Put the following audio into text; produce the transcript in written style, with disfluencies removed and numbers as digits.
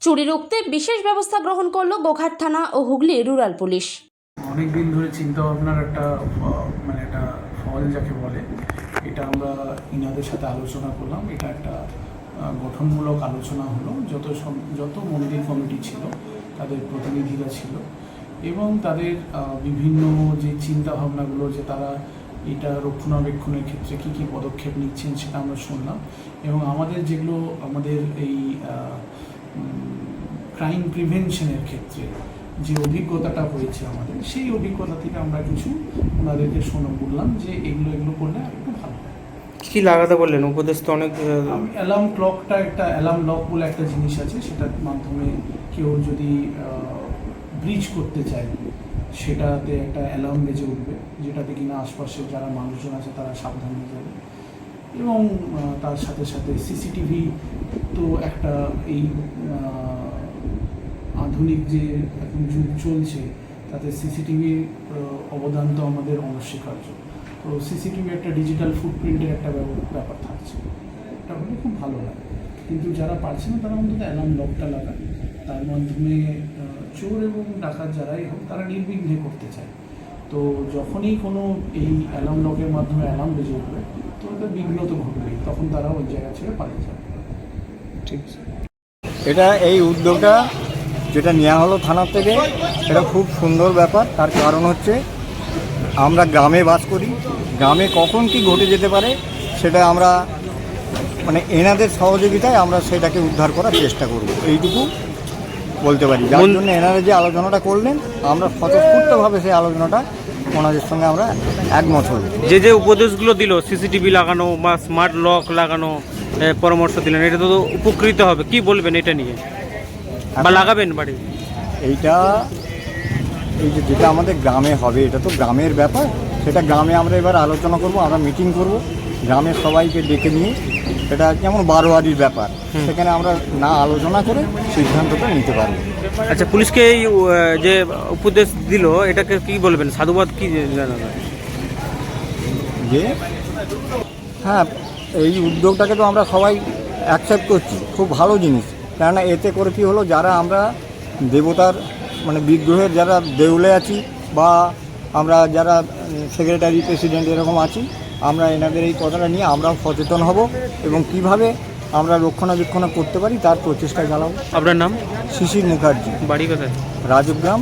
চুরি রুখতে বিশেষ ব্যবস্থা গ্রহণ করল গোঘাট থানা ও হুগলি রুরাল পুলিশ। অনেক দিন ধরে চিন্তা ভাবনার একটা একটা ফল যাকে বলে, এটা আমরা ইনাদের সাথে আলোচনা করলাম। এটা একটা গঠনমূলক আলোচনা হলো। যত মন্দির কমিটি ছিল তাদের প্রতিনিধিরা ছিল এবং তাদের বিভিন্ন যে চিন্তা ভাবনাগুলো, যে তারা এটা রক্ষণাবেক্ষণের ক্ষেত্রে কী কী পদক্ষেপ নিচ্ছেন সেটা আমরা শুনলাম। এবং আমাদের যেগুলো আমাদের এই ক্রাইম প্রিভেনশনের ক্ষেত্রে যে অভিজ্ঞতাটা হয়েছে আমাদের, সেই অভিজ্ঞতা থেকে আমরা কিছু ওনাদেরকে বললাম যে এগুলো করলে একটু ভালো হয়। কী লাগাতে বললেন? উপদেশ তো অনেক। অ্যালার্ম ক্লকটা, একটা অ্যালার্ম লক বলে একটা জিনিস আছে, সেটার মাধ্যমে কেউ যদি ব্রিজ করতে চায় সেটাতে একটা অ্যালার্ম বেজে উঠবে, যেটাতে কিনা আশপাশের যারা মানুষজন আছে তারা সাবধান হয়ে যাবে। এবং তার সাথে সাথে সিসিটিভি তো একটা এই আধুনিক যে এখন যুগ চলছে তাতে সিসিটিভির অবদান তো আমাদের অনস্বীকার্য। তো সিসিটিভি একটা ডিজিটাল ফুটপ্রিন্টের একটা ব্যাপার থাকছে, এটা হলে খুব ভালো হয়। কিন্তু যারা পারছে না তারা অন্তত অ্যালার্ম লকটা লাগায়, তার মাধ্যমে চোর এবং ডাকাত যারাই হোক তারা নির্বিঘ্নে করতে চায়। তো যখনই কোনো এই অ্যালার্ম লকের মাধ্যমে অ্যালার্ম বেজে উঠবে তো ওটা বিঘ্ন তো ঘটবেই, তখন তারা ওই জায়গা ছেড়ে পালিয়ে যাবে। ঠিক আছে। এটা এই উদ্যোগটা যেটা নেওয়া হলো থানার থেকে, এটা খুব সুন্দর ব্যাপার। তার কারণ হচ্ছে আমরা গ্রামে বাস করি, গ্রামে কখন কি ঘটে যেতে পারে সেটা আমরা এনাদের সহযোগিতায় আমরা সেটাকে উদ্ধার করার চেষ্টা করব, এইটুকু বলতে পারি। যার জন্য এনারা যে আলোচনাটা করলেন, আমরা স্বতঃস্ফূর্তভাবে সেই আলোচনাটা ওনাদের সঙ্গে আমরা একমত হই। যে উপদেশগুলো দিল, সিসিটিভি লাগানো বা স্মার্ট লক লাগানো পরামর্শ দিলেন, এটা তো উপকৃত হবে। কি বলবেন এটা নিয়ে, বা লাগাবেন বাড়ি? এইটা যেটা আমাদের গ্রামে হবে, এটা তো গ্রামের ব্যাপার। সেটা গ্রামে আমরা এবার আলোচনা করব, আমরা মিটিং করব গ্রামের সবাইকে ডেকে নিয়ে। এটা যেমন বারোয়ারির ব্যাপার, সেখানে আমরা না আলোচনা করে সিদ্ধান্তটা নিতে পারবো। আচ্ছা, পুলিশকে এই যে উপদেশ দিল, এটাকে কি বলবেন? সাধুবাদ কি জানাবেন? যে হ্যাঁ, এই উদ্যোগটাকে তো আমরা সবাই অ্যাকসেপ্ট করছি, খুব ভালো জিনিস। কেননা এতে করে কী হলো, যারা আমরা দেবতার বিগ্রহের যারা দেউলে আছি, বা আমরা যারা সেক্রেটারি প্রেসিডেন্ট এরকম আছি, আমরা এনাদের এই কথাটা নিয়ে আমরাও সচেতন হব এবং কিভাবে আমরা রক্ষণাবেক্ষণ করতে পারি তার প্রচেষ্টা চালাবো। আপনার নাম? শিশির মুখার্জি, বাড়ি কোথায়? রাজগ্রাম।